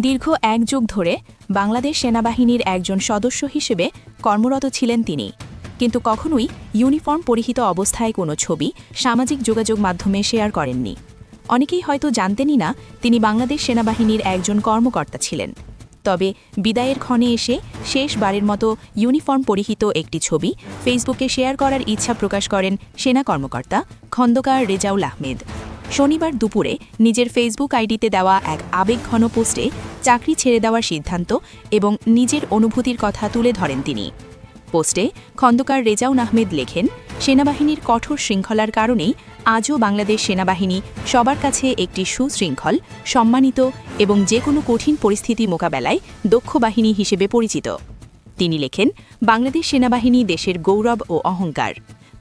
দীর্ঘ এক যুগ ধরে বাংলাদেশ সেনাবাহিনীর একজন সদস্য হিসেবে কর্মরত ছিলেন তিনি, কিন্তু কখনোই ইউনিফর্ম পরিহিত অবস্থায় কোনো ছবি সামাজিক যোগাযোগ মাধ্যমে শেয়ার করেননি। অনেকেই হয়তো জানতেনই না তিনি বাংলাদেশ সেনাবাহিনীর একজন কর্মকর্তা ছিলেন। তবে বিদায়ের ক্ষণে এসে শেষবারের মতো ইউনিফর্ম পরিহিত একটি ছবি ফেসবুকে শেয়ার করার ইচ্ছা প্রকাশ করেন সেনা কর্মকর্তা খন্দকার রেজাউল আহমেদ। শনিবার দুপুরে নিজের ফেসবুক আইডিতে দেওয়া এক আবেগঘন পোস্টে চাকরি ছেড়ে দেওয়ার সিদ্ধান্ত এবং নিজের অনুভূতির কথা তুলে ধরেন তিনি। পোস্টে খন্দকার রেজাউল আহমেদ লেখেন, সেনাবাহিনীর কঠোর শৃঙ্খলার কারণেই আজও বাংলাদেশ সেনাবাহিনী সবার কাছে একটি সুশৃঙ্খল, সম্মানিত এবং যে কোনো কঠিন পরিস্থিতি মোকাবেলায় দক্ষ বাহিনী হিসেবে পরিচিত। তিনি লেখেন, বাংলাদেশ সেনাবাহিনী দেশের গৌরব ও অহংকার।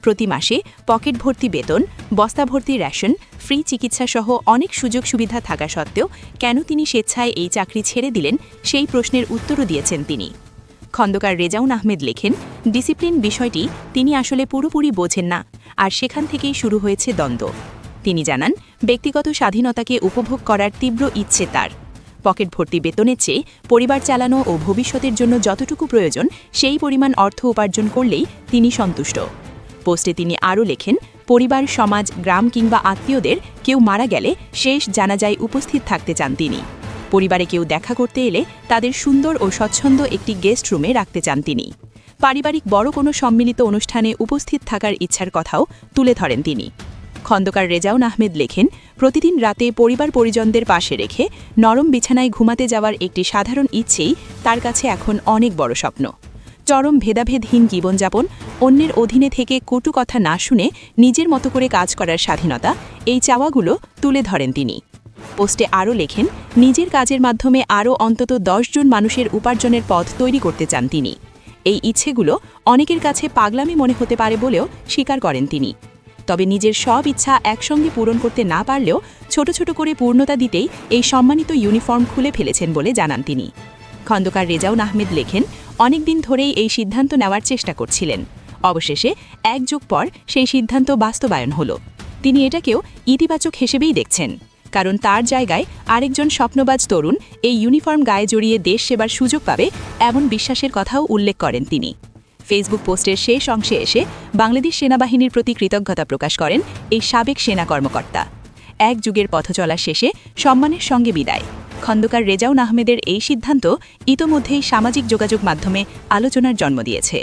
প্রতি মাসে পকেট ভর্তি বেতন, বস্তা ভর্তি রেশন, ফ্রি চিকিৎসাসহ অনেক সুযোগ সুবিধা থাকা সত্ত্বেও কেন তিনি স্বেচ্ছায় এই চাকরি ছেড়ে দিলেন, সেই প্রশ্নের উত্তরও দিয়েছেন তিনি। খন্দকার রেজাউল আহমেদ লেখেন, ডিসিপ্লিন বিষয়টি তিনি আসলে পুরোপুরি বোঝেন না, আর সেখান থেকেই শুরু হয়েছে দ্বন্দ্ব। তিনি জানান, ব্যক্তিগত স্বাধীনতাকে উপভোগ করার তীব্র ইচ্ছে তার। পকেট ভর্তি বেতনের চেয়ে পরিবার চালানো ও ভবিষ্যতের জন্য যতটুকু প্রয়োজন সেই পরিমাণ অর্থ উপার্জন করলেই তিনি সন্তুষ্ট। পোস্টে তিনি আরও লেখেন, পরিবার, সমাজ, গ্রাম কিংবা আত্মীয়দের কেউ মারা গেলে শেষ জানাজায় উপস্থিত থাকতে চান তিনি। পরিবারে কেউ দেখা করতে এলে তাদের সুন্দর ও স্বচ্ছন্দ একটি গেস্ট রুমে রাখতে চান তিনি। পারিবারিক বড় কোনো সম্মিলিত অনুষ্ঠানে উপস্থিত থাকার ইচ্ছার কথাও তুলে ধরেন তিনি। খন্দকার রেজাউল আহমেদ লেখেন, প্রতিদিন রাতে পরিবার পরিজনদের পাশে রেখে নরম বিছানায় ঘুমাতে যাওয়ার একটি সাধারণ ইচ্ছেই তার কাছে এখন অনেক বড় স্বপ্ন। চরম ভেদাভেদহীন জীবনযাপন, অন্যের অধীনে থেকে কটু কথা না শুনে নিজের মতো করে কাজ করার স্বাধীনতা, এই চাওয়াগুলো তুলে ধরেন তিনি। পোস্টে আরও লেখেন, নিজের কাজের মাধ্যমে আরও অন্তত 10 জন মানুষের উপার্জনের পথ তৈরি করতে চান তিনি। এই ইচ্ছেগুলো অনেকের কাছে পাগলামি মনে হতে পারে বলেও স্বীকার করেন তিনি। তবে নিজের সব ইচ্ছা একসঙ্গে পূরণ করতে না পারলেও ছোট ছোট করে পূর্ণতা দিতেই এই সম্মানিত ইউনিফর্ম খুলে ফেলেছেন বলে জানান তিনি। খন্দকার রেজাউল আহমেদ লেখেন, অনেকদিন ধরেই এই সিদ্ধান্ত নেওয়ার চেষ্টা করছিলেন। অবশেষে এক যুগ পর সেই সিদ্ধান্ত বাস্তবায়ন হল। তিনি এটাকেও ইতিবাচক হিসেবেই দেখছেন, কারণ তার জায়গায় আরেকজন স্বপ্নবাজ তরুণ এই ইউনিফর্ম গায়ে জড়িয়ে দেশ সেবার সুযোগ পাবে, এমন বিশ্বাসের কথাও উল্লেখ করেন তিনি। ফেসবুক পোস্টের শেষ অংশে এসে বাংলাদেশ সেনাবাহিনীর প্রতি কৃতজ্ঞতা প্রকাশ করেন এই সাবেক সেনা কর্মকর্তা। এক যুগের পথচলা শেষে সম্মানের সঙ্গে বিদায়। খন্দকার রেজাউল আহমেদের এই সিদ্ধান্ত ইতোমধ্যেই সামাজিক যোগাযোগ মাধ্যমে আলোচনার জন্ম দিয়েছে।